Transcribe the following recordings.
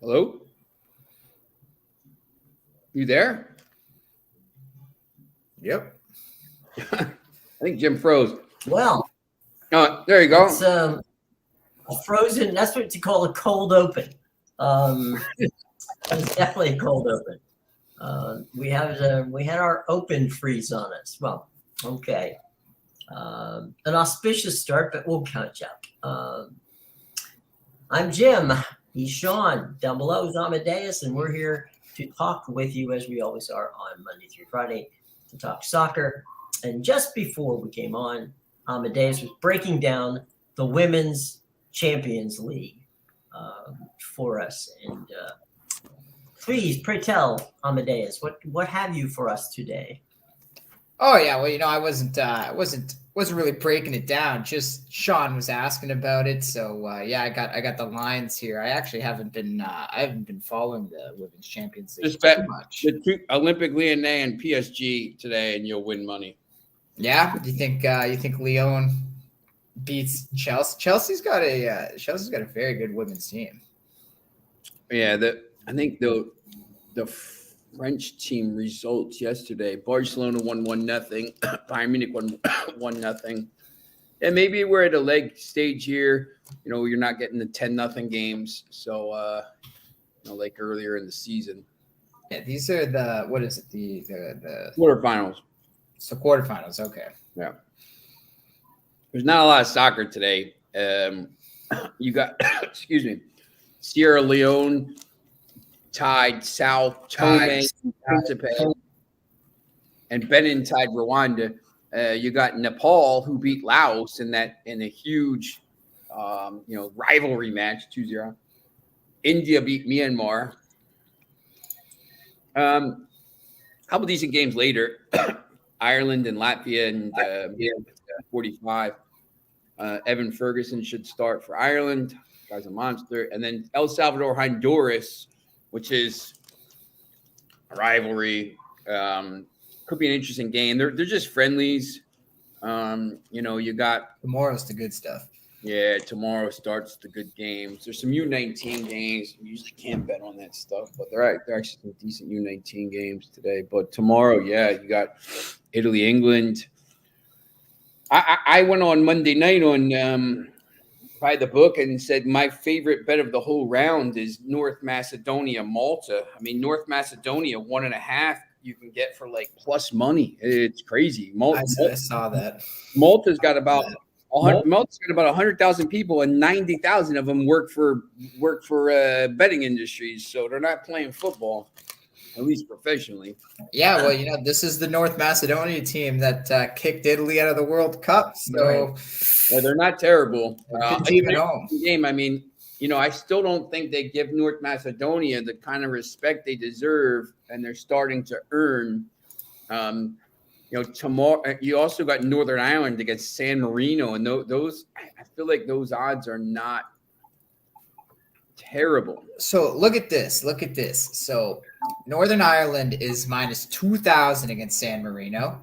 Hello? You there? Yep. I think Jim froze. Well, Oh, there you it's go. a frozen. That's what you call a cold open. It's definitely a cold open. We had our open freeze on us. Well, okay. An auspicious start, but we'll catch up. I'm Jim. He's Sean. Down below is Amadeus, and we're here to talk with you as we always are on Monday through Friday to talk soccer. And just before we came on, Amadeus was breaking down the Women's Champions League for us. And please, pray tell, Amadeus, what have you for us today? Oh yeah, well, I wasn't really breaking it down. Just Sean was asking about it, so yeah, I got the lines here. I actually haven't been following the Women's Champions League Just bet too much. the two Olympic Lyonnais and PSG today, and you'll win money. Yeah, you think Lyon beats Chelsea? Chelsea's got a very good women's team. Yeah, I think the French team results yesterday. Barcelona won 1-0. Bayern Munich won 1-0. And maybe we're at a leg stage here. You're not getting the 10-0 games. So, like earlier in the season. Yeah, these are the Quarterfinals. So quarterfinals, okay. Yeah. There's not a lot of soccer today. You got, excuse me, Sierra Leone tied Sao Tome and Principe, and Benin tied Rwanda. You got Nepal, who beat Laos in a huge rivalry match, 2-0. India beat Myanmar. Couple decent games later, Ireland and Latvia and 45. Evan Ferguson should start for Ireland. Guy's a monster. And then El Salvador, Honduras, which is a rivalry. Could be an interesting game. They're just friendlies. You got tomorrow's the good stuff. Yeah, tomorrow starts the good games. There's some U19 games. You usually can't bet on that stuff, but they're actually some decent U19 games today. But tomorrow, yeah, you got Italy, England. I went on Monday night on by the book and said my favorite bet of the whole round is North Macedonia, Malta. I mean, North Macedonia 1.5 you can get for like plus money. It's crazy. I saw that. Malta's got about 100,000 people, and 90,000 of them work for betting industries. So they're not playing football, at least professionally. Yeah, well, this is the North Macedonia team that kicked Italy out of the World Cup. So yeah, they're not terrible. Even home game. I mean, I still don't think they give North Macedonia the kind of respect they deserve, and they're starting to earn. Tomorrow you also got Northern Ireland against San Marino, and those I feel like those odds are not terrible. So look at this. So Northern Ireland is minus 2,000 against San Marino,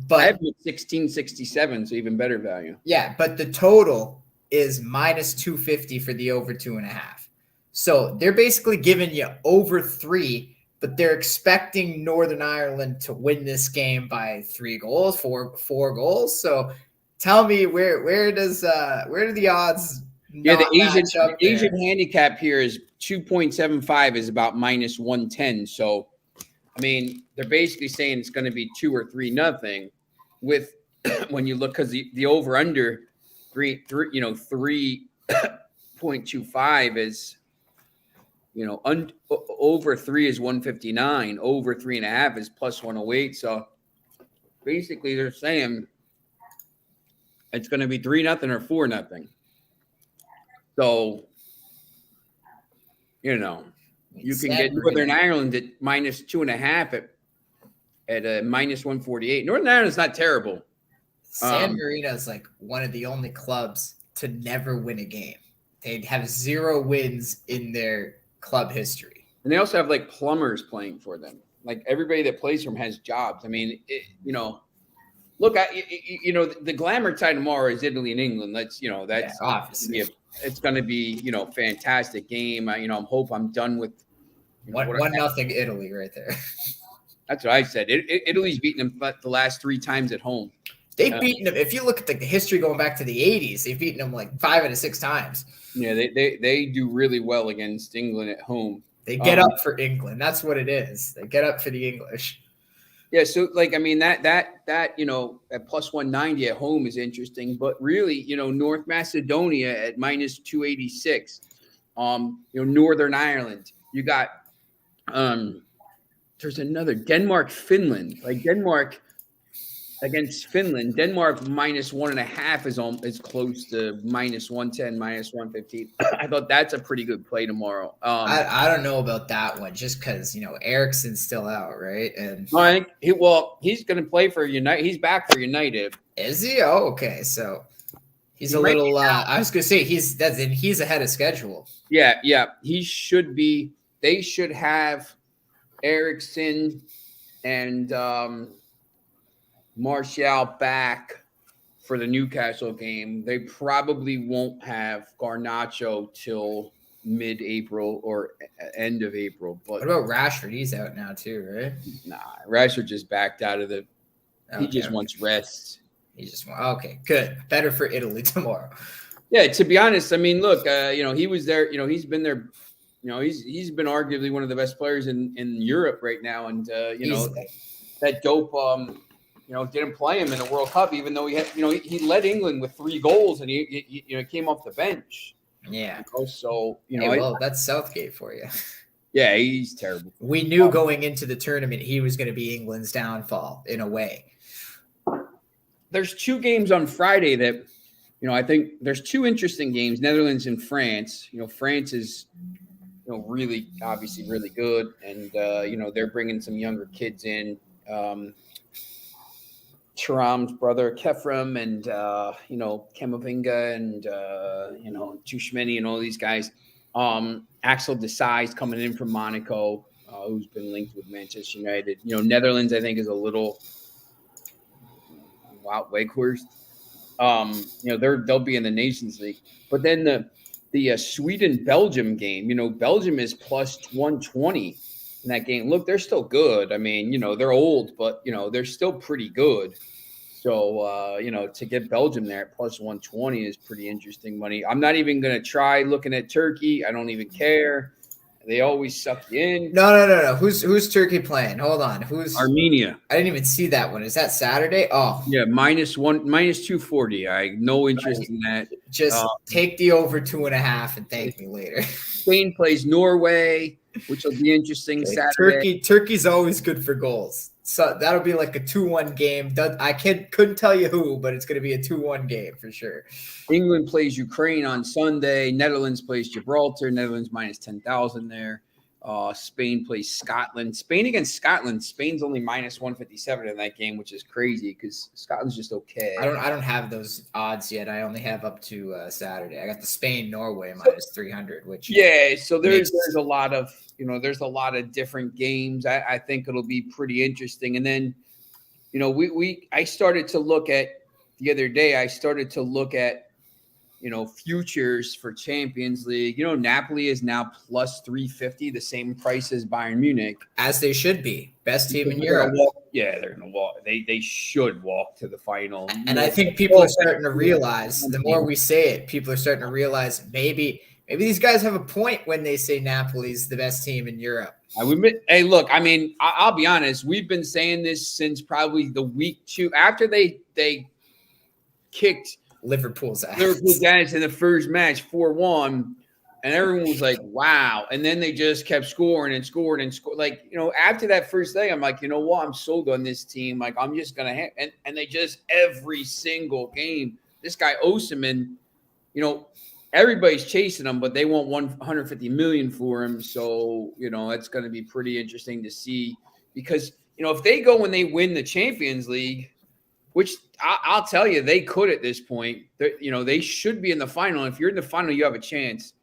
but I have 1667, so even better value. Yeah, but the total is minus 250 for the over 2.5. So they're basically giving you over 3. But they're expecting Northern Ireland to win this game by 3 goals, four goals. So tell me where do the odds? Yeah, the Asian handicap here is 2.75 is about minus 110. So I mean, they're basically saying it's going to be 2 or 3-0 with when you look, because the over under 3.25 is. Over 3 is 159. Over 3.5 is plus 108. So basically, they're saying it's going to be 3-0 or 4-0. So you can get Northern Ireland at minus 2.5 at a minus 148. Northern Ireland's not terrible. San Marino is like one of the only clubs to never win a game. They'd have 0 wins in their club history, and they also have like plumbers playing for them. Like everybody that plays for them has jobs. I mean, look, the glamour tie tomorrow is Italy and England. That's obviously it's going to be, fantastic game. I'm done with 1-0 Italy right there. That's what I said. Italy's beaten them the last 3 times at home. They've beaten them. If you look at the history going back to the 80s, they've beaten them like 5 out of 6 times. Yeah, they do really well against England at home. They get up for England. That's what it is. They get up for the English. Yeah, so that at plus 190 at home is interesting, but really, North Macedonia at minus 286. Northern Ireland. You got there's another Denmark, Finland. Like Denmark against Finland. Denmark minus 1.5 is close to minus 110, minus 115. I thought that's a pretty good play tomorrow. I don't know about that one, just because Eriksen's still out, right? And I think he's going to play for United. He's back for United. Is he? Oh, okay. So he's a little. I was going to say he's ahead of schedule. Yeah. He should be. They should have Eriksen and Martial back for the Newcastle game. They probably won't have Garnacho till mid-April or end of April. But what about Rashford? He's out now too, right? Nah, Rashford just backed out of the. He just wants rest. He just wants. Okay, good. Better for Italy tomorrow. Yeah, to be honest, I mean, look, he was there. He's been there. He's been arguably one of the best players in Europe right now, and that dope. Didn't play him in the World Cup, even though he had, he led England with 3 goals, and he came off the bench. Yeah. So that's Southgate for you. Yeah, he's terrible. We knew going into the tournament he was going to be England's downfall in a way. There's 2 games on Friday that, I think there's 2 interesting games: Netherlands and France. France is, really obviously really good, and they're bringing some younger kids in. Thuram's brother Kefram and Kamavinga and Tushmeni and all these guys. Axel Desai's coming in from Monaco, who's been linked with Manchester United. Netherlands I think is a little Weghorst. They'll be in the Nations League, but then the Sweden-Belgium game. Belgium is plus 120. In that game. Look, they're still good. I mean, they're old, but, they're still pretty good. So, to get Belgium there at plus 120 is pretty interesting money. I'm not even going to try looking at Turkey. I don't even care. They always suck you in. No. Who's Turkey playing? Hold on. Who's Armenia? I didn't even see that one. Is that Saturday? Oh, yeah, minus 240. I no interest in that. Just take the over 2.5 and thank me later. Spain plays Norway, which will be interesting Saturday. Turkey's always good for goals. So that'll be like a 2-1 game. I couldn't tell you who, but it's going to be a 2-1 game for sure. England plays Ukraine on Sunday. Netherlands plays Gibraltar. Netherlands minus 10,000 there. Spain plays Scotland. Spain against Scotland. Spain's only minus 157 in that game, which is crazy because Scotland's just okay. I don't have those odds yet. I only have up to Saturday. I got the Spain-Norway minus 300, which so there's a lot of there's a lot of different games. I think it'll be pretty interesting. And then I started to look at the other day. I started to look at futures for Champions League. Napoli is now plus 350, the same price as Bayern Munich. As they should be. Best team in Europe. They're going to walk. They should walk to the final. And I think people are starting to realize, the more we say it, people are starting to realize maybe these guys have a point when they say Napoli's the best team in Europe. I would admit, hey, look, I mean, I'll be honest. We've been saying this since probably the week 2 after they kicked Liverpool's ass in the first match 4-1, and everyone was like, wow. And then they just kept scoring and scoring and scoring. Like, after that first thing, I'm like, what? I'm sold on this team. Like, I'm just going to and they just every single game. This guy Osimhen, everybody's chasing him, but they want 150 million for him. So, it's going to be pretty interesting to see because, if they go and they win the Champions League, which I'll tell you, they could at this point. They should be in the final. If you're in the final, you have a chance.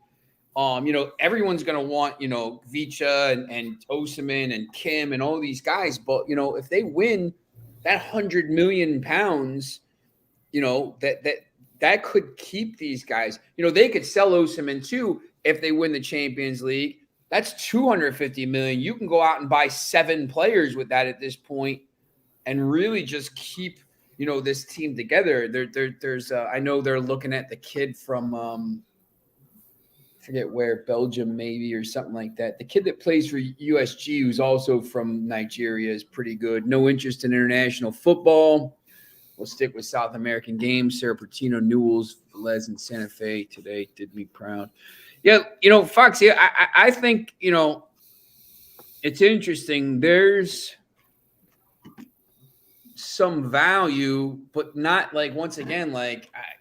Everyone's going to want, Vicha and Osimhen and Kim and all these guys. But, if they win that £100 million, that could keep these guys. They could sell Osimhen too if they win the Champions League. That's $250 million. You can go out and buy 7 players with that at this point, and really just keep this team together. There's I know they're looking at the kid from I forget where, Belgium maybe, or something like that. The kid that plays for USG, who's also from Nigeria, is pretty good. No interest in international football. We'll stick with South American games. Serapatino, Newell's, Velez, and Santa Fe today did me proud. Yeah, Foxy, I think, it's interesting. There's some value, but not once again,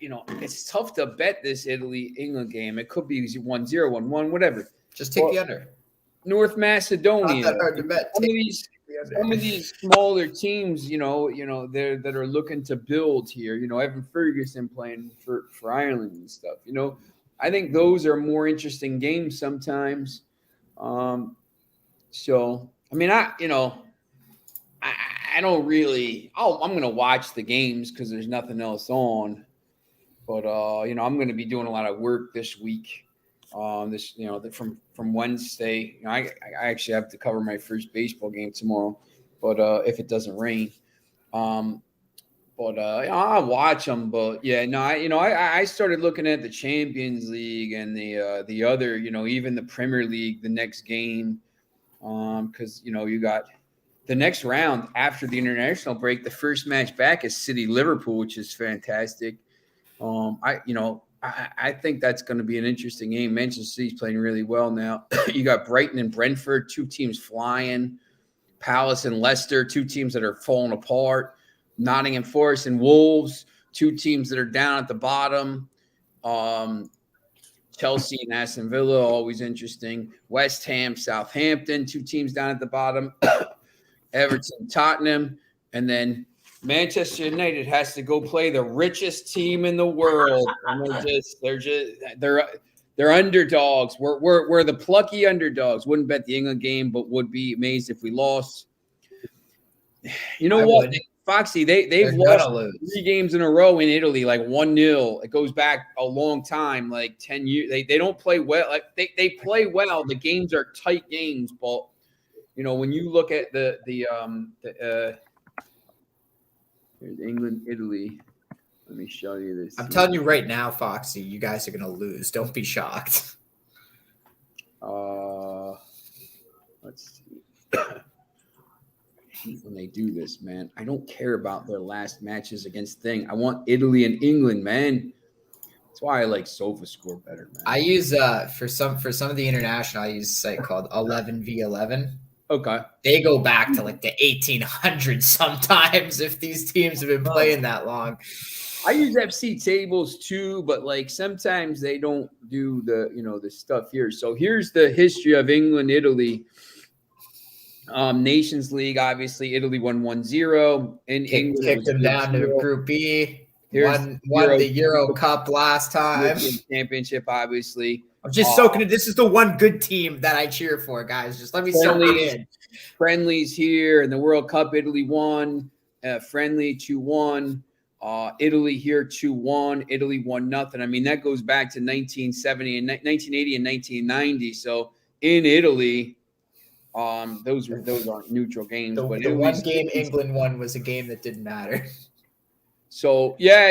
it's tough to bet this Italy-England game. It could be 1-0, 1-1, whatever. Just take the under. North Macedonia. Not that hard to bet. Some of these smaller teams, that are looking to build here. Evan Ferguson playing for Ireland and stuff. I think those are more interesting games sometimes. So I mean, I don't really. I'm going to watch the games because there's nothing else on. But I'm going to be doing a lot of work this week. From Wednesday. I actually have to cover my first baseball game tomorrow. But if it doesn't rain, I'll watch them. But yeah, no, I started looking at the Champions League and the other, even the Premier League, the next game, because you got. The next round after the international break, the first match back is City Liverpool, which is fantastic. I think that's going to be an interesting game. Manchester City's playing really well now. You got Brighton and Brentford, 2 teams flying. Palace and Leicester, 2 teams that are falling apart. Nottingham Forest and Wolves, 2 teams that are down at the bottom. Chelsea and Aston Villa, always interesting. West Ham, Southampton, 2 teams down at the bottom. Everton, Tottenham, and then Manchester United has to go play the richest team in the world, and they're underdogs. We're the plucky underdogs. Wouldn't bet the England game, but would be amazed if we lost. You know what, Foxy? They've lost 3 games in a row in Italy, 1-0. It goes back a long time, 10 years. They don't play well. They play well. The games are tight games, but. When you look at here's England, Italy. Let me show you this. I'm telling you right now, Foxy, you guys are going to lose. Don't be shocked. Let's see. I hate when they do this, man. I don't care about their last matches against thing. I want Italy and England, man. That's why I like SofaScore better, man. I use for some of the international, I use a site called 11v11. Okay. They go back to the 1800s sometimes if these teams have been playing that long. I use FC tables too, but sometimes they don't do the stuff here. So here's the history of England, Italy. Nations League, obviously, Italy won 1-0. And England kicked them down to Group E. Won the Euro Cup last time. European Championship, obviously. I'm just soaking it. This is the one good team that I cheer for, guys. Just let me soak it in. Friendlies here in the World Cup. Italy won. Friendly 2-1. Italy here 2-1. Italy 1-0. I mean, that goes back to 1970 and 1980 and 1990. So in Italy, those aren't neutral games. The one game England won was a game that didn't matter. So yeah,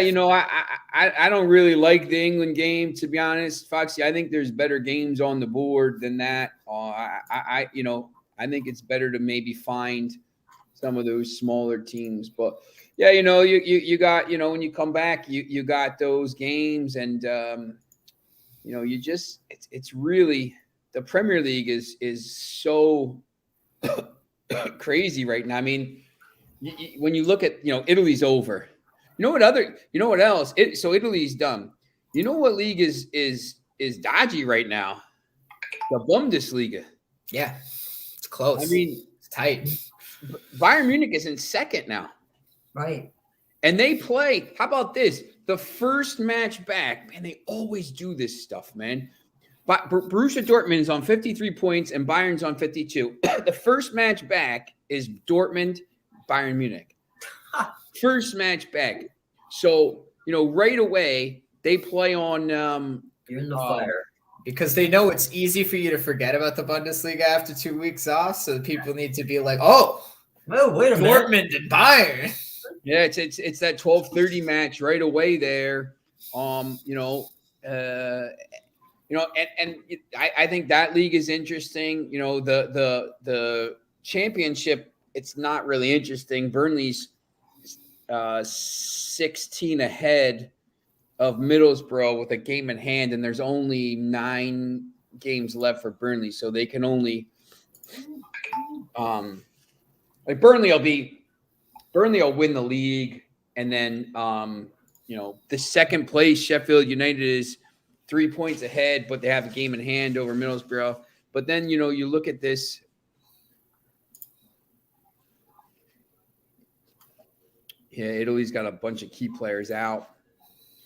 I don't really like the England game, to be honest, Foxy. I think there's better games on the board than that. I think it's better to maybe find some of those smaller teams. But yeah, you got when you come back, you got those games, and it's really the Premier League is so crazy right now. I mean, when you look at Italy's over. You know what else? So Italy's done. You know what league is dodgy right now? The Bundesliga. Yeah, it's close. I mean, it's tight. Bayern Munich is in second now. Right. And they play, how about this? The first match back, man, they always do this stuff, man. But Borussia Dortmund is on 53 points and Bayern's on 52. The first match back is Dortmund, Bayern Munich. First match back. So right away they play on. You're in the fire. Because they know it's easy for you to forget about the Bundesliga after 2 weeks off, so people need to be like, "Oh, Wait a minute. Dortmund and Bayern." Yeah, it's that 12:30 match right away there. I think that league is interesting. The championship, it's not really interesting. Burnley's 16 ahead of Middlesbrough with a game in hand, and there's only 9 games left for Burnley, so they can only Burnley will win the league, and then the second place Sheffield United is 3 points ahead, but they have a game in hand over Middlesbrough. But then you look at this. Yeah, Italy's got a bunch of key players out.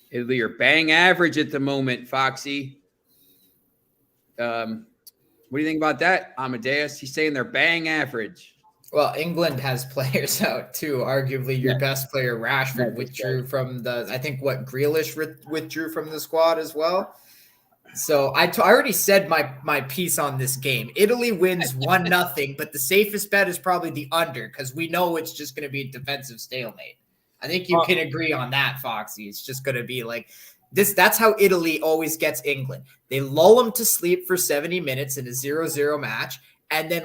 Italy are bang average at the moment, Foxy. What do you think about that, Amadeus? He's saying they're bang average. Well, England has players out too. Arguably, your best player, Rashford, withdrew from the. I think Grealish withdrew from the squad as well. So I already said my piece on this game. Italy wins 1-0, but the safest bet is probably the under because we know it's just going to be a defensive stalemate. I think you can agree on that, Foxy. It's just going to be like this. That's how Italy always gets England. They lull them to sleep for 70 minutes in a 0-0 match, and then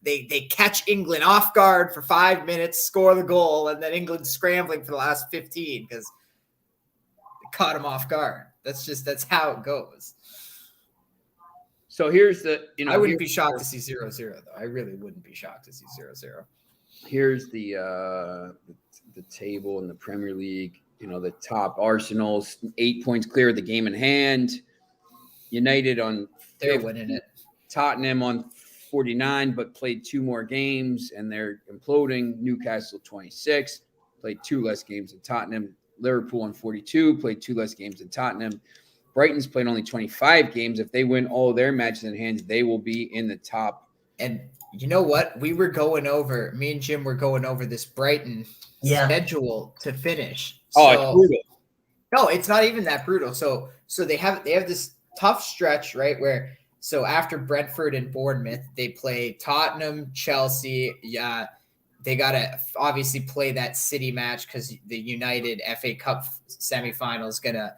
they catch England off guard for 5 minutes, score the goal, and then England's scrambling for the last 15 because they caught them off guard. That's how it goes. So here's the I wouldn't be shocked to see 0-0 though. I really wouldn't be shocked to see 0-0. Here's the table in the Premier League. The top Arsenal's 8 points clear of the game in hand. United on they're winning it. Tottenham on 49, but played 2 more games and they're imploding. Newcastle 26, played 2 less games than Tottenham. Liverpool on 42, played 2 less games than Tottenham. Brighton's played only 25 games. If they win all their matches in hand, they will be in the top. And you know what? Me and Jim were going over this Brighton schedule to finish. Oh, it's brutal. No, it's not even that brutal. So they have this tough stretch, right? Where after Brentford and Bournemouth, they play Tottenham, Chelsea. Yeah, they gotta obviously play that City match because the United FA Cup semifinal is gonna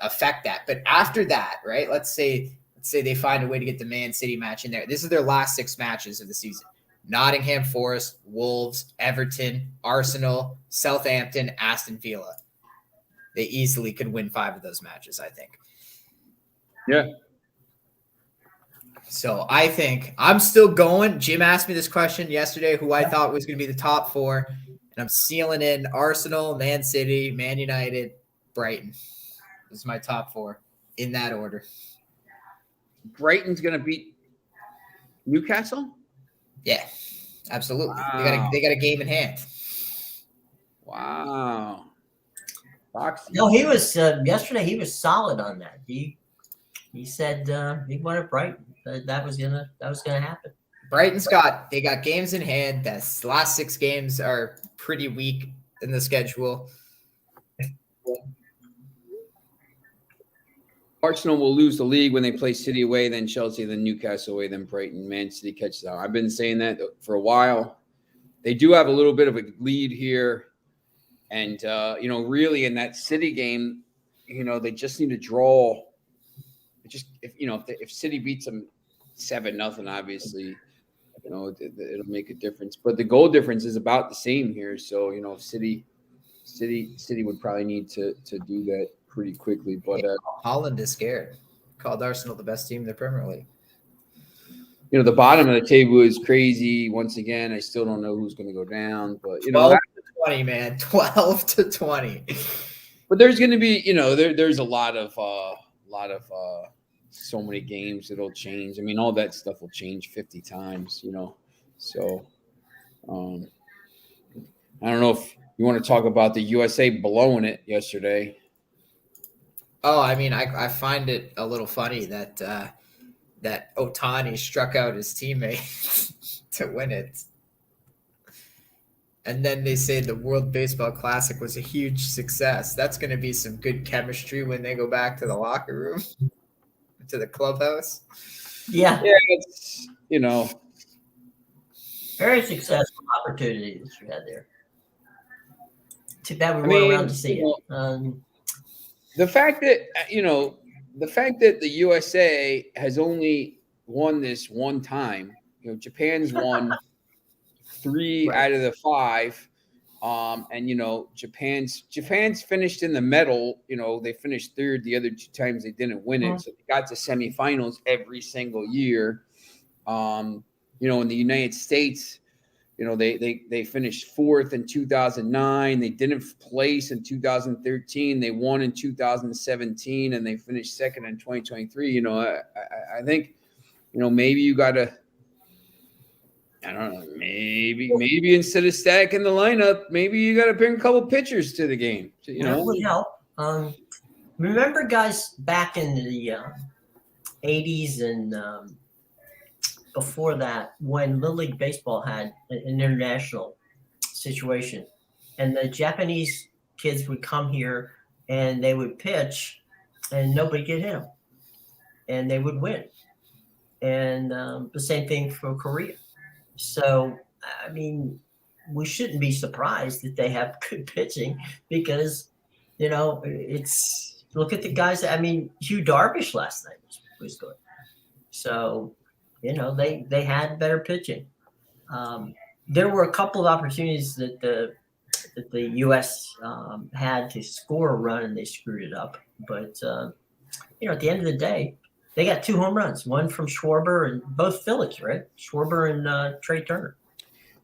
affect that. But after that, right? Let's say they find a way to get the Man City match in there. This is their last 6 matches of the season. Nottingham Forest, Wolves, Everton, Arsenal, Southampton, Aston Villa. They easily could win 5 of those matches, I think. Yeah. So I think I'm still going. Jim asked me this question yesterday, who I thought was going to be the top 4. And I'm sealing in Arsenal, Man City, Man United, Brighton. This is my top 4 in that order. Brighton's going to beat Newcastle? Yeah, absolutely. Wow. They got a game in hand. Wow. Foxy. No, he was yesterday. He was solid on that. He said he wanted Brighton. That was gonna happen. Brighton's got games in hand. The last 6 games are pretty weak in the schedule. Arsenal will lose the league when they play City away, then Chelsea, then Newcastle away, then Brighton. Man City catches out. I've been saying that for a while. They do have a little bit of a lead here. And, really in that City game, they just need to draw. If City beats them 7-0, obviously, it'll make a difference. But the goal difference is about the same here. So, if City would probably need to do that pretty quickly. But Holland is scared. Called Arsenal the best team in the Premier League. The bottom of the table is crazy. Once again, I still don't know who's going to go down. But 12 to 20, man. 12 to 20. But there's going to be, there's a lot of so many games that'll change. I mean, all that stuff will change 50 times. So I don't know if you want to talk about the USA blowing it yesterday. Oh, I mean, I find it a little funny that that Otani struck out his teammate to win it. And then they say the World Baseball Classic was a huge success. That's going to be some good chemistry when they go back to the locker room, to the clubhouse. Yeah. Yeah, it's, Very successful opportunity that you had there. Too bad we weren't around to see it. The fact that the USA has only won this one time, Japan's won 3 Right. out of the 5. And Japan's finished in the medal. They finished third the other 2 times they didn't win it, so they got to semifinals every single year. In the United States, they finished 4th in 2009. They didn't place in 2013. They won in 2017, and they finished 2nd in 2023. I think, maybe you got to. I don't know. Maybe instead of stacking the lineup, maybe you got to bring a couple pitchers to the game. That would help. Remember, guys, back in the 80s and before that, when Little League Baseball had an international situation, and the Japanese kids would come here and they would pitch, and nobody could hit them, and they would win. And the same thing for Korea. So, I mean, we shouldn't be surprised that they have good pitching because, it's look at the guys. I mean, Hugh Darvish last night was good. So, they had better pitching. There were a couple of opportunities that the U.S. Had to score a run and they screwed it up. But, at the end of the day, they got 2 home runs, one from Schwarber and both Phillies, right? Schwarber and Trey Turner.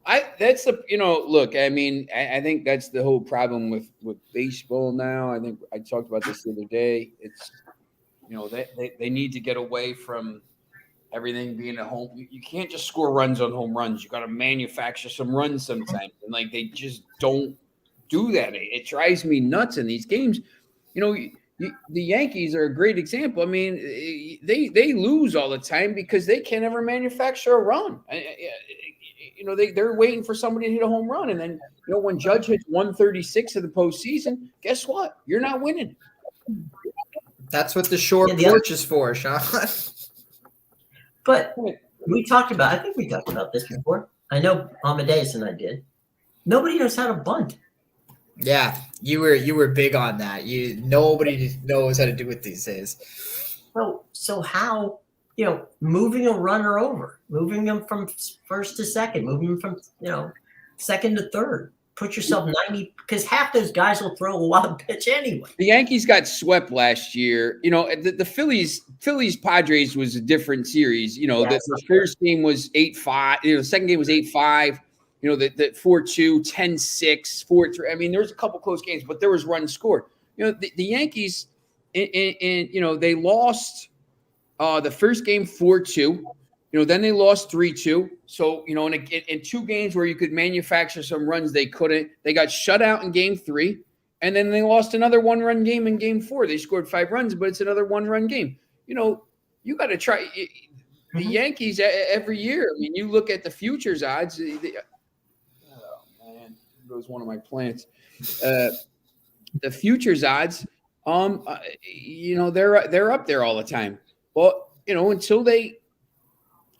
Look, I mean, I think that's the whole problem with baseball now. I think I talked about this the other day. It's, they need to get away from everything being a home. You can't just score runs on home runs. You got to manufacture some runs sometimes. And they just don't do that. It drives me nuts in these games. The Yankees are a great example. I mean, they lose all the time because they can't ever manufacture a run. They're waiting for somebody to hit a home run. And then, when Judge hits 136 in the postseason, guess what? You're not winning. That's what the short porch is for, Sean. But I think we talked about this before. I know Amadeus and I did. Nobody knows how to bunt. Yeah, you were big on that. Nobody knows how to do it these days. So how, moving a runner over, moving them from first to second, moving them from, second to third, put yourself 90, because half those guys will throw a wild pitch anyway. The Yankees got swept last year. The Phillies Padres was a different series. The first game was 8-5. The second game was 8-5. The 4-2, 10-6, 4-3. I mean, there was a couple close games, but there was runs scored. The Yankees, and they lost the first game 4-2. Then they lost 3-2. So, in 2 games where you could manufacture some runs, they couldn't. They got shut out in game 3, and then they lost another 1-run game in game 4. They scored 5 runs, but it's another 1-run game. You got to try. The Yankees every year. I mean, you look at the futures odds. Goes one of my plants. The futures odds, they're up there all the time. Well, until they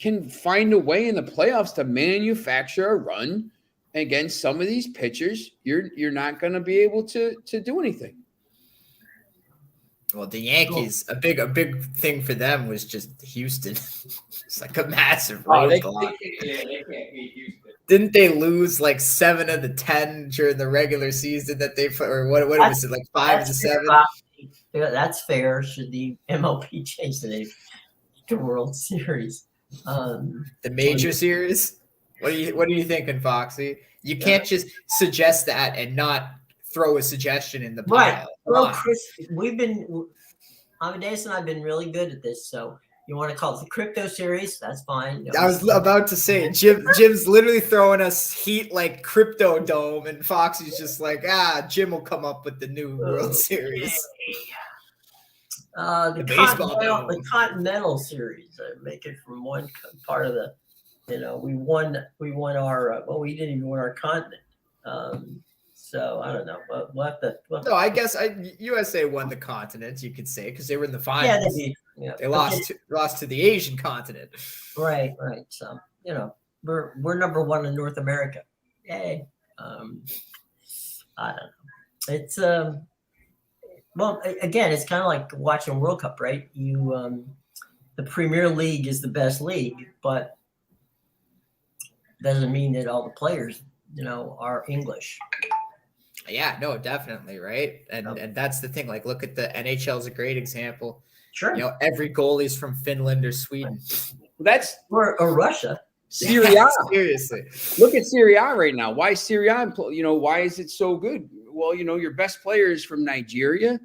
can find a way in the playoffs to manufacture a run against some of these pitchers, you're not going to be able to do anything. Well, the Yankees, a big thing for them was just Houston. It's like a massive roadblock. They can't beat Houston. Didn't they lose like 7 of the 10 during the regular season that they put, or what was it, like 5 to 7? Yeah, that's fair. Should the MLB change the name to World Series? The major series? What are you thinking, Foxy? You can't just suggest that and not throw a suggestion in the pile. Right. Well, Chris, Amadeus and I have been really good at this, so you want to call it the crypto series? That's fine. I was about to say, Jim's literally throwing us heat like Crypto Dome, and Foxy's just like, Jim will come up with the new World Series. The Continental Series. Make it from one part of the, we won our, we didn't even win our continent. So I don't know. We'll have to. No, I guess USA won the continent, you could say, because they were in the Yeah, finals. They lost to the Asian continent. Right. So we're number one in North America. Yay. I don't know. It's well, again, it's kind of like watching World Cup, right? The Premier League is the best league, but doesn't mean that all the players, are English. Yeah, no, definitely, right? And that's the thing. Like, look at the NHL is a great example. Sure. Every goalie's from Finland or Sweden. That's or Russia. Serie A. Seriously. Look at Serie A right now. Why is Serie A? Why is it so good? Well, your best players from Nigeria.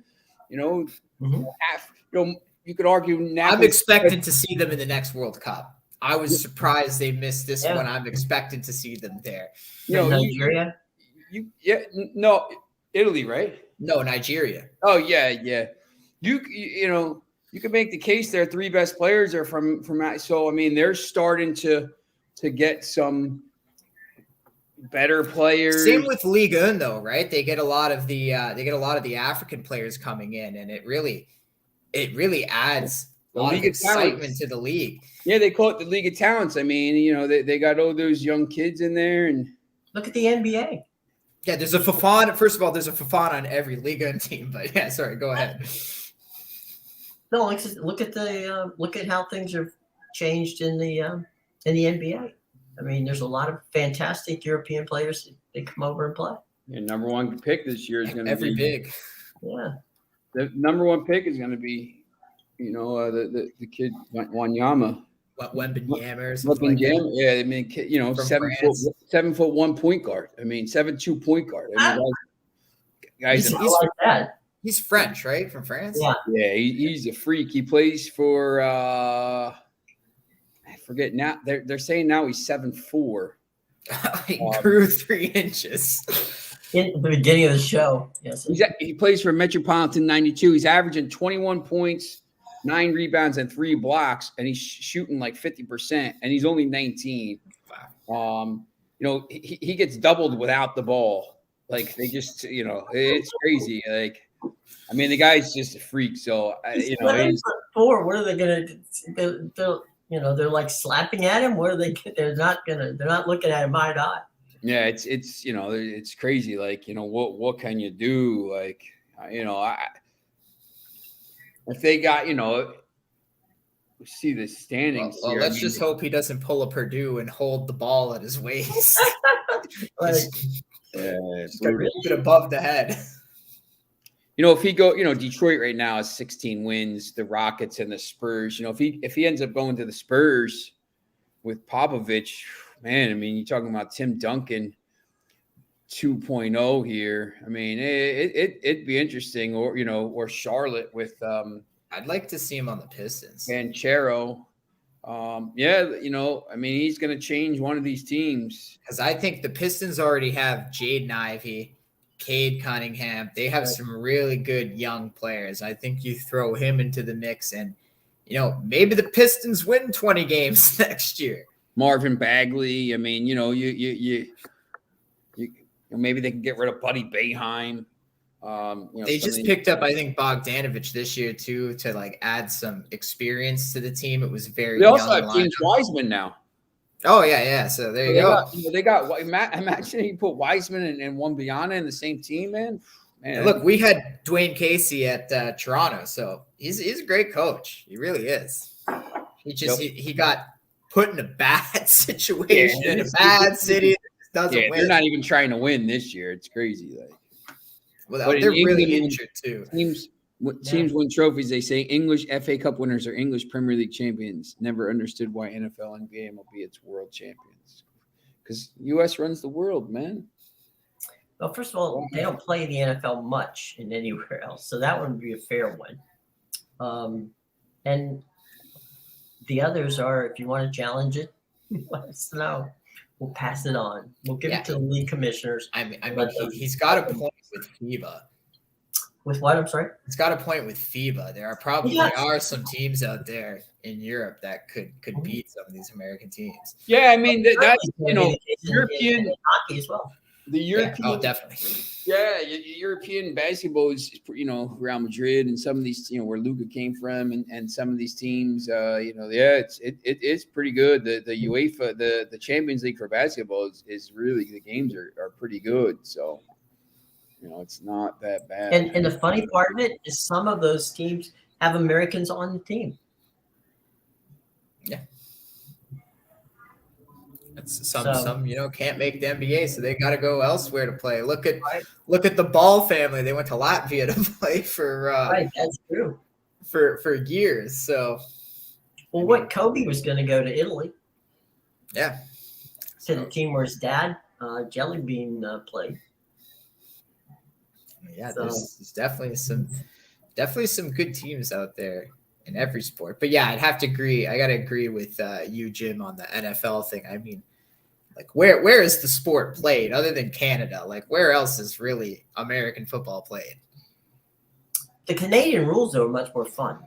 Mm-hmm. You could argue now. I'm expecting to see them in the next World Cup. I was surprised they missed this one. I'm expecting to see them there. Nigeria? No, Italy, right? No, Nigeria. Oh yeah. You could make the case their three best players are from. So I mean, they're starting to get some better players. Same with Liga 1, though, right? They get a lot of the African players coming in, and it really adds a lot of excitement to the league. Yeah, they call it the League of Talents. I mean, they got all those young kids in there, and look at the NBA. Yeah, there's a Fofana. First of all, there's a Fofana on every Liga 1 team. But yeah, sorry, go ahead. No, look at how things have changed in the NBA. I mean, there's a lot of fantastic European players that come over and play. Yeah, number one pick this year is going to be big. Yeah, the number one pick is going to be, the kid Wanyama. Wembanyama or something like that. Yeah, I mean, 7'1" point guard. I mean, 7'2" point guard. I mean, guys, he's like that. He's French, right? From France. Yeah, he's a freak. He plays for I forget now. They're saying now he's 7'4". He grew 3 inches. In the beginning of the show, yes. He plays for Metropolitan 92. He's averaging 21 points, 9 rebounds, and 3 blocks, and he's shooting like 50%, and he's only 19. Wow. He gets doubled without the ball. Like, they just, it's crazy. Like, I mean, the guy's just a freak. So, he's 4. What are they gonna do? They're like slapping at him. What are they? They're not looking at him eye to eye. Yeah, it's crazy. Like, what can you do? Like, if they got, see the standings. Well, let's just hope he doesn't pull a Purdue and hold the ball at his waist. Just a little bit above the head. If he Detroit right now has 16 wins, the Rockets and the Spurs. If he ends up going to the Spurs with Popovich, man, I mean, you're talking about Tim Duncan 2.0 here. I mean, it'd be interesting, or Charlotte with I'd like to see him on the Pistons. Banchero. I mean, he's going to change one of these teams. Because I think the Pistons already have Jaden Ivey, Cade Cunningham. They have some really good young players. I think you throw him into the mix and, maybe the Pistons win 20 games next year. Marvin Bagley. I mean, you maybe they can get rid of Buddy Boeheim. They just picked up, I think, Bogdanovich this year too to add some experience to the team. It was very. They also have James Wiseman now. Oh yeah. So there you go. They got. Imagine you put Wiseman and Wembanyama in the same team, man. Look, we had Dwayne Casey at Toronto, so he's a great coach. He really is. He got put in a bad situation in a bad city. That doesn't win. They're not even trying to win this year. It's crazy. Well, they're really injured too. Teams win trophies. They say English FA Cup winners are English Premier League champions. Never understood why NFL and NBA will be its world champions. Because U.S. runs the world, man. Well, first of all, they don't play the NFL much in anywhere else, so that would be a fair one. And the others are, if you want to challenge it, let us know. We'll pass it on. We'll give it to the league commissioners. I mean, he's got a point with FIBA. With what? I'm sorry? He's got a point with FIBA. There are some teams out there in Europe that could beat some of these American teams. Yeah, I mean that's European hockey as well. The European, Oh, definitely. yeah, European basketball is, Real Madrid and some of these, where Luka came from, and some of these teams, it's pretty good. The UEFA, the Champions League for basketball is really, the games are pretty good. So, it's not that bad. And the funny part of it is some of those teams have Americans on the team. Yeah. Some can't make the NBA, so they got to go elsewhere to play. Look at the Ball family. They went to Latvia to play for right. That's true. For years. So, what Kobe was going to go to Italy? Yeah, to the team where his dad, Jelly Bean, played. Yeah, there's definitely some good teams out there in every sport. But yeah, I'd have to agree. I got to agree with you, Jim, on the NFL thing. I mean, like where is the sport played other than Canada? Like where else is really American football played? The Canadian rules are much more fun.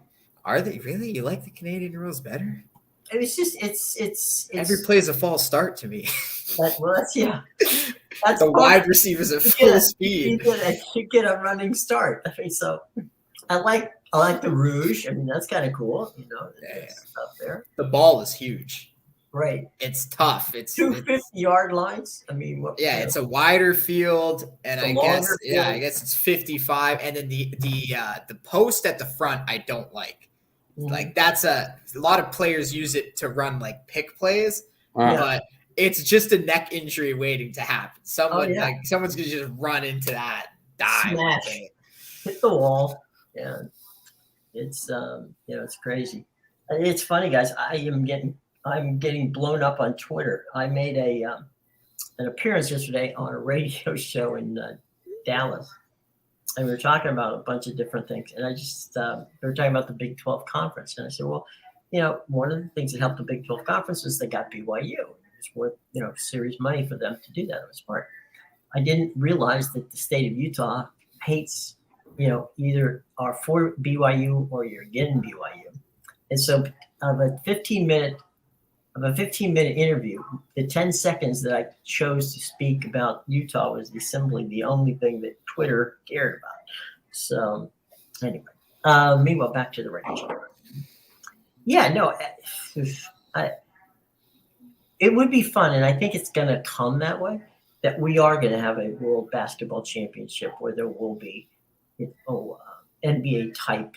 Are they really? You like the Canadian rules better? It's just it's every play is a false start to me. That's That's the wide receivers at full speed. You get a running start. I mean, so I like the rouge. I mean, that's kind of cool. Stuff there. The ball is huge. Right. It's tough. It's 250-yard lines. I mean, it's a wider field, and I guess it's 55. And then the post at the front, I don't like. Mm-hmm. Like that's a lot of players use it to run like pick plays, but it's just a neck injury waiting to happen. Someone's gonna just run into that, dive, smash, hit the wall. Yeah, it's it's crazy. It's funny, guys. I'm getting blown up on Twitter. I made an appearance yesterday on a radio show in Dallas, and we were talking about a bunch of different things. And I just we were talking about the Big 12 conference, and I said, well, one of the things that helped the Big 12 conference is they got BYU. It's worth serious money for them to do that. It was smart. I didn't realize that the state of Utah hates either are for BYU or you're getting BYU, and so of a 15-minute interview, the 10 seconds that I chose to speak about Utah was simply the only thing that Twitter cared about. So anyway, meanwhile, back to the Rangers. Yeah, no, it would be fun, and I think it's going to come that way, that we are going to have a World Basketball Championship where there will be NBA-type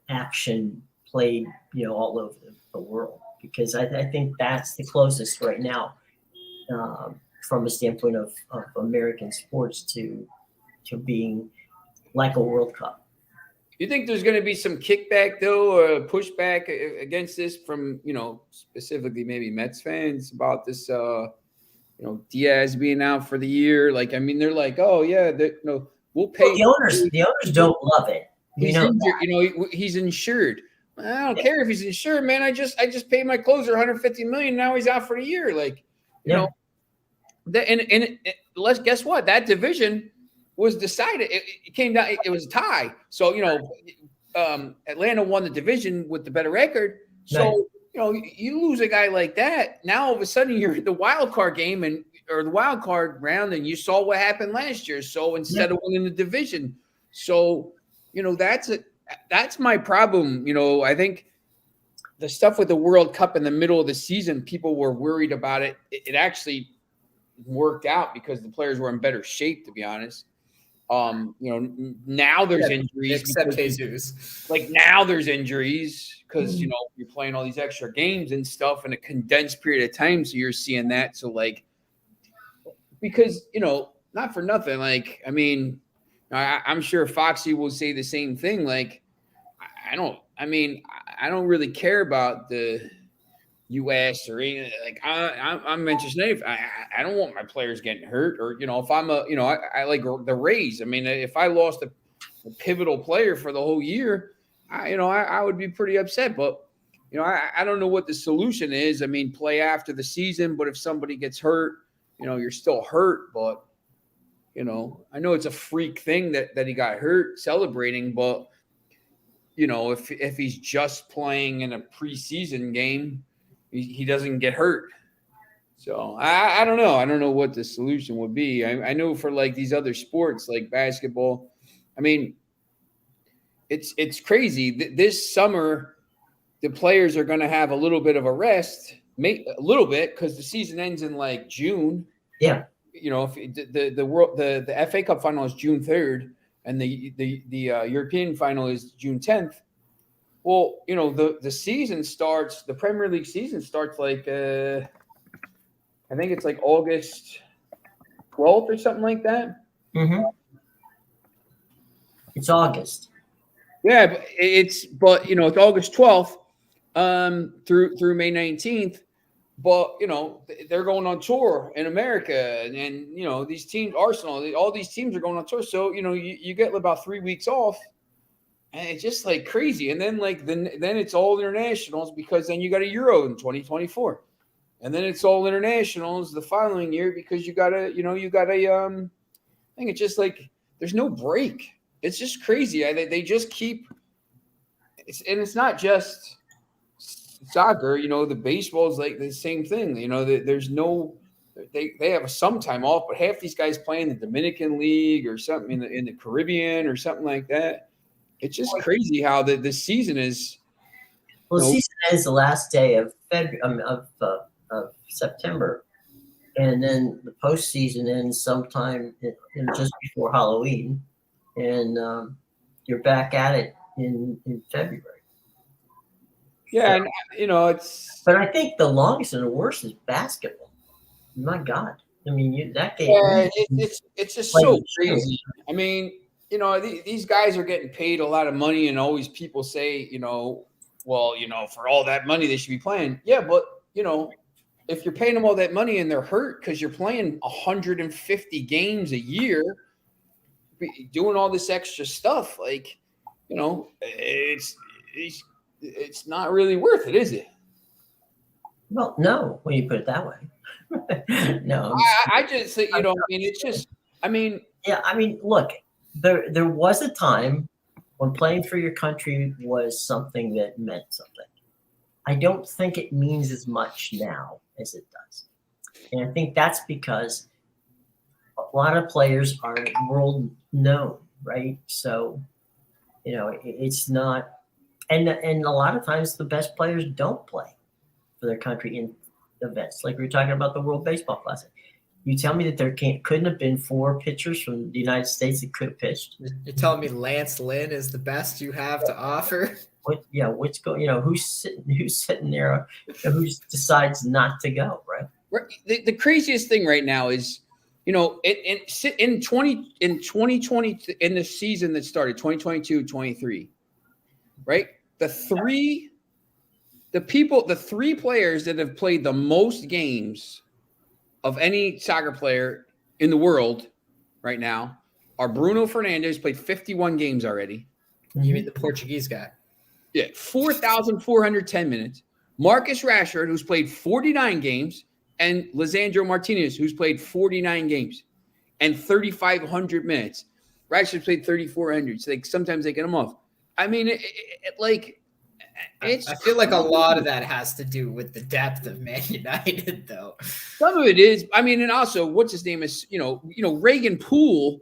action played, all over the world. Because I think that's the closest right now from a standpoint of American sports to being like a World Cup. You think there's going to be some kickback, though, or pushback against this from, specifically maybe Mets fans about this, Diaz being out for the year? Like, I mean, they're like, oh, yeah, we'll pay. Well, the owners don't love it. He's insured. I don't care if he's insured, man. I just paid my closer $150 million. Now he's out for the year. Like, guess what? That division was decided. It came down. It was a tie. So Atlanta won the division with the better record. So you lose a guy like that. Now all of a sudden you're in the wild card game or the wild card round, and you saw what happened last year. So instead of winning the division, that's my problem. I think the stuff with the World Cup in the middle of the season, people were worried about it. It actually worked out because the players were in better shape, to be honest. Now there's injuries. Except Jesus. Like now there's injuries because, you're playing all these extra games and stuff in a condensed period of time. So you're seeing that. So because, not for nothing. Like, I mean, I'm sure Foxy will say the same thing. Like, I don't really care about the U.S. or anything. Like, I'm interested. I don't want my players getting hurt, or if I'm I like the Rays. I mean, if I lost a pivotal player for the whole year, I would be pretty upset. But I don't know what the solution is. I mean, play after the season, but if somebody gets hurt, you're still hurt. But I know it's a freak thing that he got hurt celebrating, but if he's just playing in a preseason game, he doesn't get hurt. So I don't know. I don't know what the solution would be. I know for like these other sports like basketball, I mean, it's crazy. This summer, the players are going to have a little bit of a rest, a little bit, because the season ends in like June. Yeah. You know, if the FA Cup final is June 3rd, and the European final is June 10th. Well, you know, the season starts. The Premier League season starts like I think it's like August 12th or something like that. Mm-hmm. It's August. Yeah, but you know, it's August 12th through May 19th. But you know, they're going on tour in America, and you know, these teams, Arsenal, all these teams are going on tour. So you know, you get about 3 weeks off, and it's just like crazy. And then then it's all internationals, because then you got a Euro in 2024. And then it's all internationals the following year, because you got I think it's just like there's no break. It's just crazy. They just keep and it's not just soccer, you know, the baseball is like the same thing. You know, there's no they have some time off, but half these guys play in the Dominican League or something in the Caribbean or something like that. It's just crazy how the season is. Well, the season ends the last day of February of September, and then the postseason ends sometime just before Halloween, and you're back at it in February. Yeah, and you know it's. But I think the longest and the worst is basketball. My God, I mean that game. Yeah, it's just so crazy. I mean, you know, these guys are getting paid a lot of money, and always people say, you know, well, you know, for all that money they should be playing. Yeah, but you know, if you're paying them all that money and they're hurt because you're playing 150 games a year, doing all this extra stuff, like, you know, it's not really worth it, is it? Well, no, when you put it that way. No, I just think, you know, I mean, it's just, I mean, yeah, I mean, look, there was a time when playing for your country was something that meant something. I don't think it means as much now as it does. And I think that's because a lot of players are world known, right? So, you know, it's not, and a lot of times the best players don't play for their country in events. Like we were talking about the World Baseball Classic. You tell me that there couldn't have been 4 pitchers from the United States that could have pitched? You're telling me Lance Lynn is the best you have to offer? Who's sitting there, who decides not to go, right? The craziest thing right now is, you know, in 2020, in the season that started 2022-23, right? The three players that have played the most games of any soccer player in the world right now are Bruno Fernandes, played 51 games already. You mean the Portuguese guy? Yeah, 4,410 minutes. Marcus Rashford, who's played 49 games, and Lisandro Martinez, who's played 49 games and 3,500 minutes. Rashford played 3,400. So sometimes they get him off. I mean, I feel like a lot of that has to do with the depth of Man United, though. Some of it is. I mean, and also, what's his name is, you know, Regan Poole,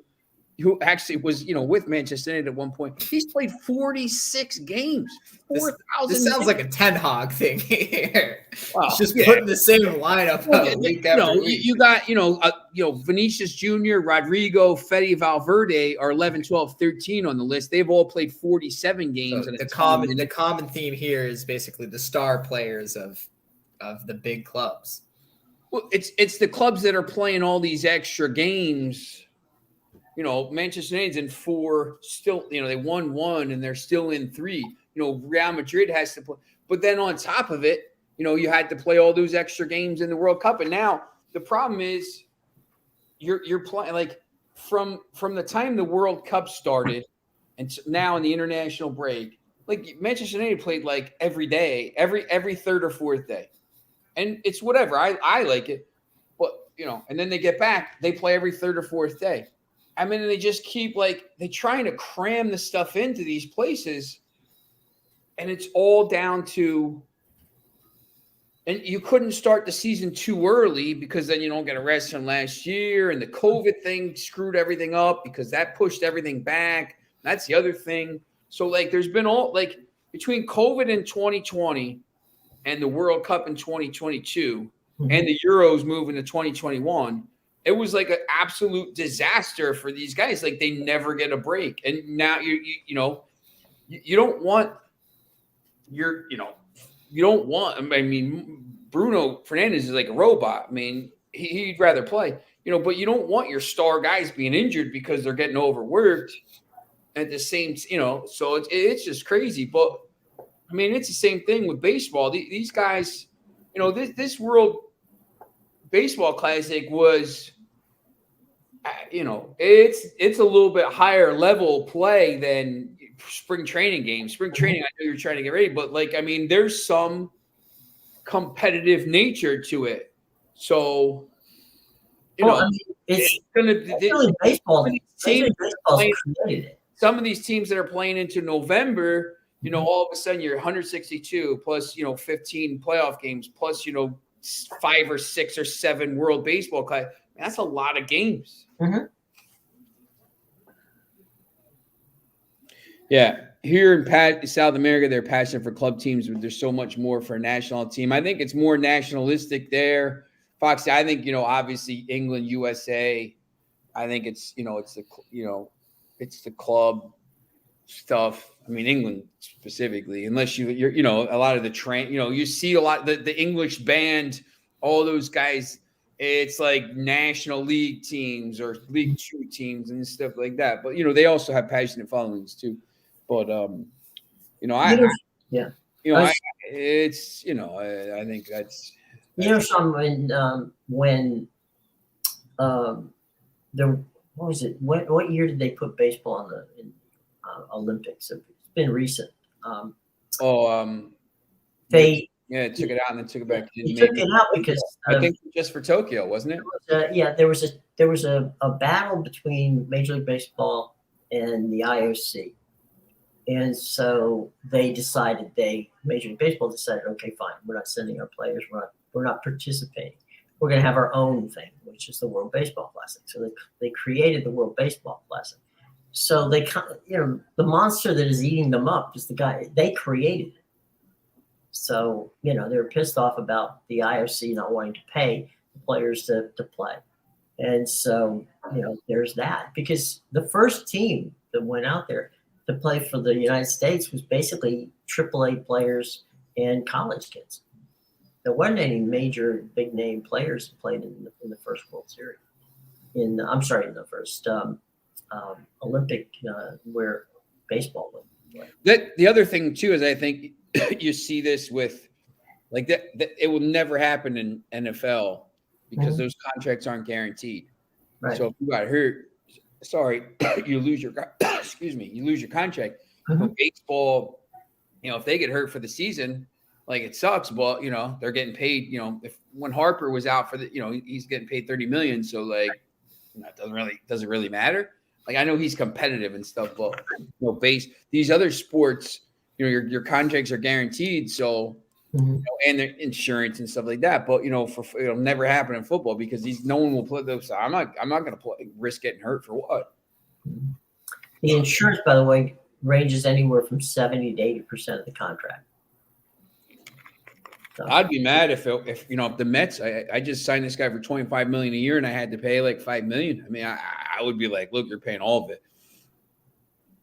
who actually was, you know, with Manchester United at one point. He's played 46 games. 4,000. This sounds like a Ten Hag thing here. Wow. He's just putting the same lineup week after week. You got, Vinicius Jr., Rodrigo, Fede Valverde are 11, 12, 13 on the list. They've all played 47 games. So the common theme here is basically the star players of the big clubs. Well, it's the clubs that are playing all these extra games. You know, Manchester United's in 4 still, you know, they won 1 and they're still in 3. You know, Real Madrid has to play. But then on top of it, you know, you had to play all those extra games in the World Cup. And now the problem is you're playing like from the time the World Cup started and now in the international break, like Manchester United played like every day, every third or fourth day. And it's whatever. I like it. But, you know, and then they get back, they play every third or fourth day. I mean, they just keep they're trying to cram the stuff into these places. And it's all down to And you couldn't start the season too early because then you don't get a rest from last year. And the COVID thing screwed everything up because that pushed everything back. That's the other thing. So, like, there's been all, like, between COVID in 2020 and the World Cup in 2022 and the Euros moving to 2021, it was like an absolute disaster for these guys. Like, they never get a break. And now you don't want you don't want, I mean, Bruno Fernandes is like a robot. I mean, he'd rather play, but you don't want your star guys being injured because they're getting overworked at the same, so it's just crazy. But I mean, it's the same thing with baseball. These guys, this World Baseball Classic was, it's a little bit higher level play than spring training games. Spring training, I know you're trying to get ready, but like, I mean, there's some competitive nature to it. So, it's really baseball. Some of these teams that are playing into November, all of a sudden you're 162 plus, 15 playoff games plus, 5 or 6 or 7 World Baseball Class. That's a lot of games. Mm-hmm. Yeah. Here in South America, they're passionate for club teams, but there's so much more for a national team. I think it's more nationalistic there. Foxy, I think, obviously England, USA, I think it's, it's the club stuff. I mean, England specifically, unless you're a lot of the train, you see a lot, the English band, all those guys, it's like National League teams or League Two teams and stuff like that. But, they also have passionate followings too. But, I think that's Sean, when what was it? What year did they put baseball on the Olympics? It's been recent. They took it out and then took it back. They took it out because I think just for Tokyo, wasn't it? There was a battle between Major League Baseball and the IOC. And so Major League Baseball decided, okay, fine, we're not sending our players, we're not participating. We're going to have our own thing, which is the World Baseball Classic. So they created the World Baseball Classic. So the monster that is eating them up is the guy they created it. So, they're pissed off about the IOC not wanting to pay the players to play. And so, there's that, because the first team that went out there to play for the United States was basically AAA players and college kids. There wasn't any major big name players who played in the first World Series. In the first Olympic where baseball went. The other thing too is I think you see this with like that it will never happen in NFL because those contracts aren't guaranteed. Right. So if you got hurt, you lose your contract. But baseball, if they get hurt for the season, like it sucks, but they're getting paid. If when Harper was out for he's getting paid $30 million, so like it doesn't really matter. Like I know he's competitive and stuff, but these other sports, your contracts are guaranteed, so and their insurance and stuff like that. But it'll never happen in football because no one will play those. I'm not going to risk getting hurt for what. The insurance, by the way, ranges anywhere from 70 to 80% of the contract. So. I'd be mad if the Mets. I just signed this guy for $25 million a year, and I had to pay like $5 million. I mean, I would be like, look, you're paying all of it.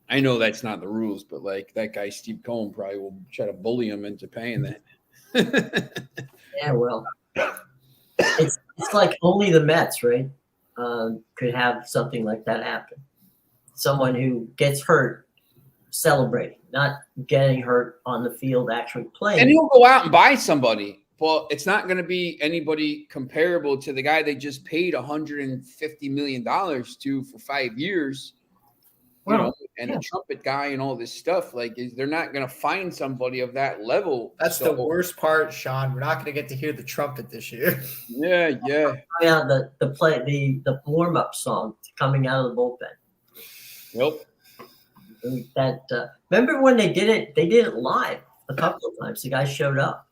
I know that's not the rules, but like that guy Steve Cohen probably will try to bully him into paying that. Yeah, well, it's like only the Mets, right? Could have something like that happen. Someone who gets hurt celebrating, not getting hurt on the field actually playing. And he'll go out and buy somebody. Well, it's not going to be anybody comparable to the guy they just paid $150 million to for 5 years. The trumpet guy and all this stuff, like they're not going to find somebody of that level. That's the worst part, Sean. We're not going to get to hear the trumpet this year. Yeah. The warm up song coming out of the bullpen. Yep. That remember when they did it? They did it live a couple of times. The guy showed up,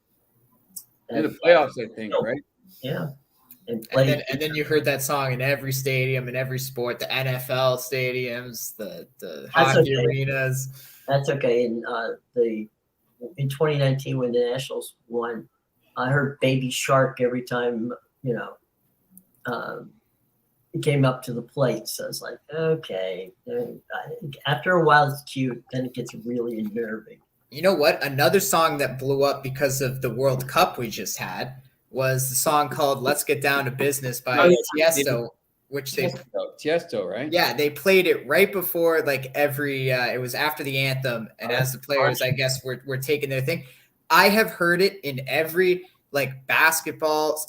In the playoffs, I think, right? Yeah. And then you heard that song in every stadium, in every sport, the NFL stadiums, the hockey arenas. That's okay. In 2019 when the Nationals won, I heard Baby Shark every time, it came up to the plate. So it's like, okay. After a while, it's cute. Then it gets really unnerving. You know what? Another song that blew up because of the World Cup we just had was the song called "Let's Get Down to Business" by Tiesto, which Tiesto, right? Yeah, they played it right before every. It was after the anthem, and as the players, I guess, were taking their thing. I have heard it in every basketball,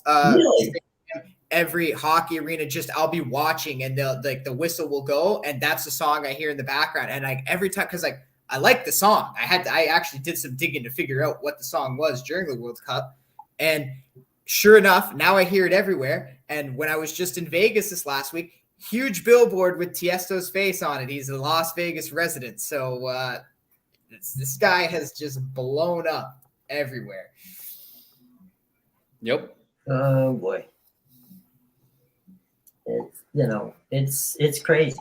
every hockey arena. Just I'll be watching, and the whistle will go, and that's the song I hear in the background, and every time because I like the song. I actually did some digging to figure out what the song was during the World Cup, and sure enough, now I hear it everywhere. And when I was just in Vegas this last week, huge billboard with Tiesto's face on it. He's a Las Vegas resident. So this guy has just blown up everywhere. Yep. Oh boy. It's crazy.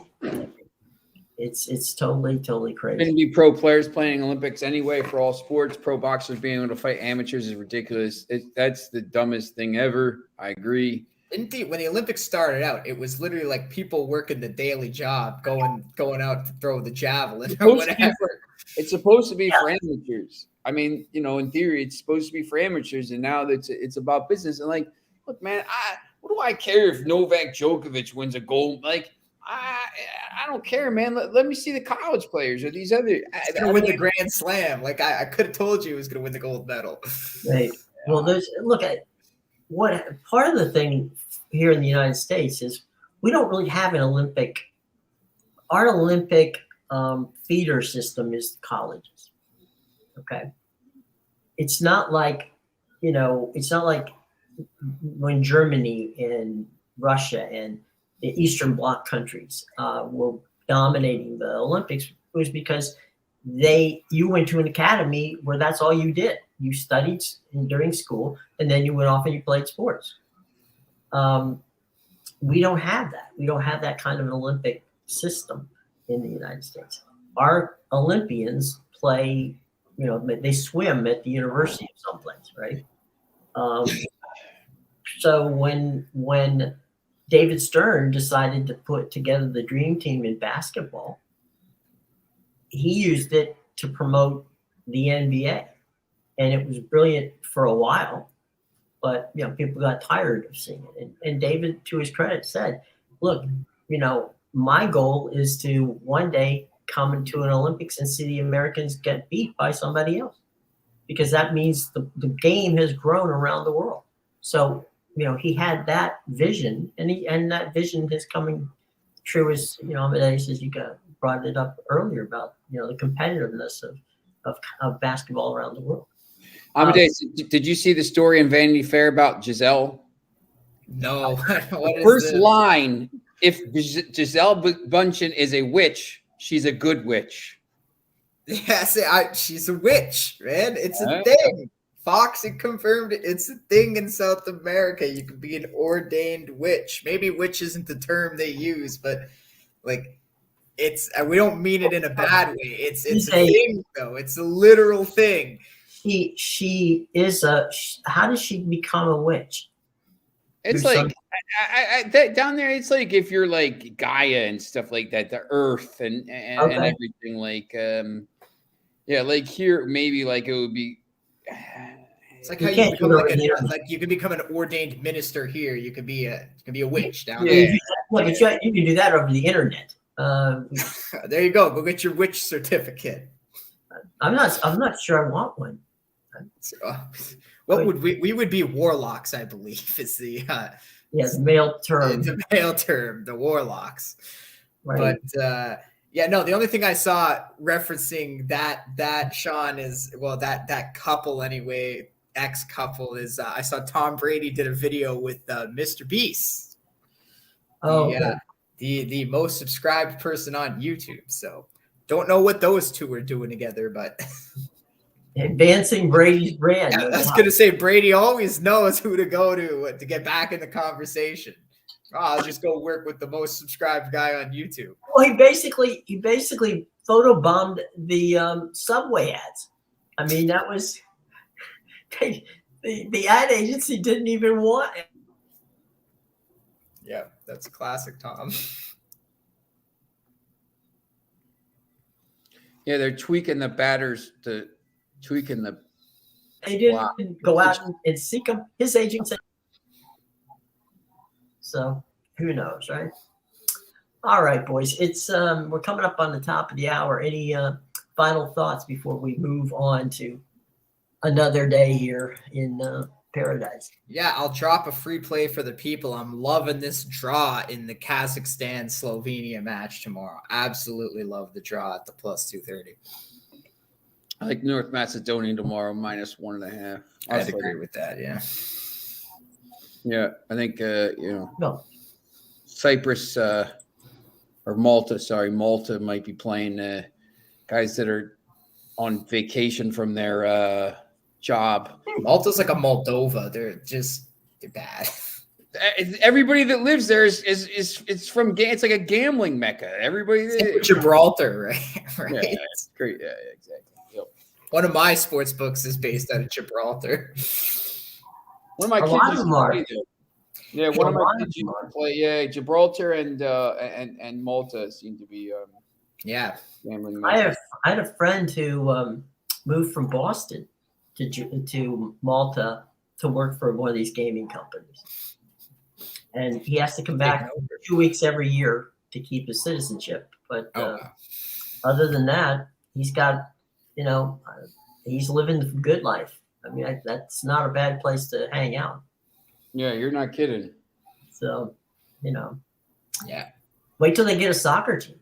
It's totally crazy. Going to be pro players playing Olympics anyway for all sports. Pro boxers being able to fight amateurs is ridiculous. That's the dumbest thing ever. I agree. When the Olympics started out, it was literally people working the daily job, going out to throw the javelin or whatever. It's supposed to be for amateurs. I mean, in theory, it's supposed to be for amateurs, and now it's about business. And look, man, what do I care if Novak Djokovic wins a gold? I don't care, man. Let me see the college players or these other. He's gonna win the Grand Slam. I could have told you he was gonna win the gold medal. Right. Well, look at what part of the thing here in the United States is we don't really have an Olympic. Our Olympic feeder system is colleges. Okay. It's not like when Germany and Russia and the Eastern Bloc countries were dominating the Olympics. It was because you went to an academy where that's all you did. You studied during school, and then you went off and you played sports. We don't have that. We don't have that kind of an Olympic system in the United States. Our Olympians play, they swim at the university of someplace, right? So when David Stern decided to put together the dream team in basketball, he used it to promote the NBA. And it was brilliant for a while, but people got tired of seeing it. And David, to his credit, said, look, my goal is to one day come into an Olympics and see the Americans get beat by somebody else, because that means the game has grown around the world. So he had that vision, and that vision is coming true. As Amadeus, as you brought it up earlier about the competitiveness of basketball around the world. Amadeus, did you see the story in Vanity Fair about Giselle? No. The first line: if Giselle Bundchen is a witch, she's a good witch. Yeah, she's a witch, man. It's a thing. Fox had confirmed it's a thing in South America. You can be an ordained witch. Maybe witch isn't the term they use, but it's we don't mean it in a bad way. It's a thing, though. It's a literal thing. She is how does she become a witch? It's down there. It's like if you're like Gaia and stuff like that, the Earth and everything. Like here maybe it would be. It's like how you can become an ordained minister here. You could be a witch down there. But you can do that over the internet. There you go. Go get your witch certificate. I'm not sure I want one. What would we would be warlocks? I believe is the male term. The male term, the warlocks. Right. But the only thing I saw referencing that Sean is that couple anyway. Ex-couple is I saw Tom Brady did a video with Mr. Beast. The most subscribed person on YouTube. So don't know what those two are doing together, but Advancing Brady's brand. I was going to say Brady always knows who to go to get back in the conversation. Oh, I'll just go work with the most subscribed guy on YouTube. Well, he basically photobombed the subway ads. I mean, that was the ad agency didn't even want it. Yeah, that's a classic, Tom. Yeah, they're tweaking the batters to tweaking the. They didn't go out and seek him. His agent said. So who knows, right? All right, boys. It's we're coming up on the top of the hour. Any final thoughts before we move on to another day here in paradise? Yeah, I'll drop a free play for the people. I'm loving this draw in the Kazakhstan-Slovenia match tomorrow. Absolutely love the draw at the plus 230. I like North Macedonia tomorrow, -1.5. I'd agree with that, yeah. Yeah, I think, No. Cyprus or Malta, Malta might be playing guys that are on vacation from their job. Malta's like a Moldova. They're bad. Everybody that lives there is it's like a gambling mecca. Everybody Gibraltar, right? Yeah, it's great. Yeah, exactly. Yep. One of my sports books is based out of Gibraltar. One of my kids used to play there. Yeah, one of my kids used to play. Yeah, Gibraltar and Malta seem to be gambling mecca. I had a friend who moved from Boston to Malta to work for one of these gaming companies, and he has to come back 2 weeks every year to keep his citizenship. But other than that, he's got, he's living the good life. I mean, that's not a bad place to hang out. Yeah, you're not kidding. So, yeah. Wait till they get a soccer team.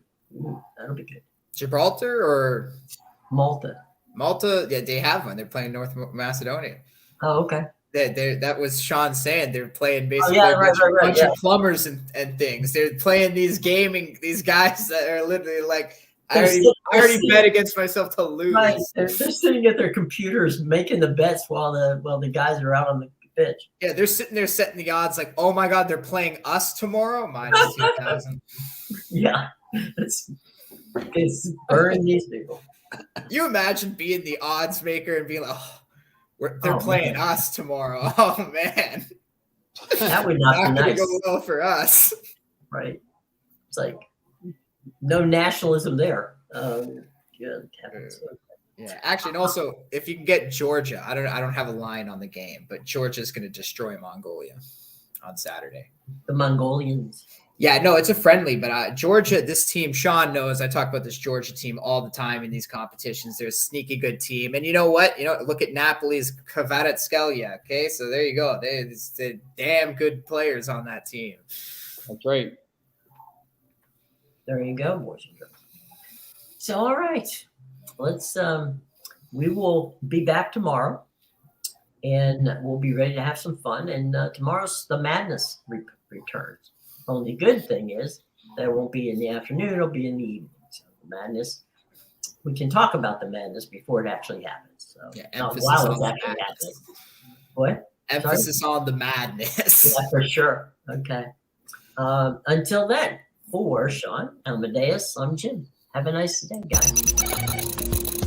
That'll be good. Gibraltar or Malta? Malta, yeah, they have one. They're playing North Macedonia. Oh, okay. That was Sean saying they're playing basically a bunch of plumbers and things. They're playing these guys that are literally like, I already bet against myself to lose. Right. They're sitting at their computers making the bets while the guys are out on the pitch. Yeah, they're sitting there setting the odds like, oh my God, they're playing us tomorrow? -2,000. Yeah. It's burning these people. You imagine being the odds maker and being like, they're playing us tomorrow. Oh man, that would not be nice. Go well for us, right? It's like no nationalism there. Good. Yeah, actually, and also if you can get Georgia, I don't have a line on the game, but Georgia's going to destroy Mongolia on Saturday. The Mongolians. Yeah, no, it's a friendly, but Georgia, this team, Sean knows, I talk about this Georgia team all the time in these competitions. They're a sneaky good team. And you know what? Look at Napoli's Kvaratskhelia, okay? So there you go. They're damn good players on that team. That's right. There you go, boys and girls. So, all right. Let's we will be back tomorrow, and we'll be ready to have some fun. And tomorrow's the madness returns. Only good thing is that it won't be in the afternoon; it'll be in the evening. So the madness, we can talk about the madness before it actually happens. So emphasis while on it's the actually madness. happening. What? Emphasis on the madness. Yeah, for sure. Okay. Until then, for Sean, Amadeus, I'm Jim. Have a nice day, guys.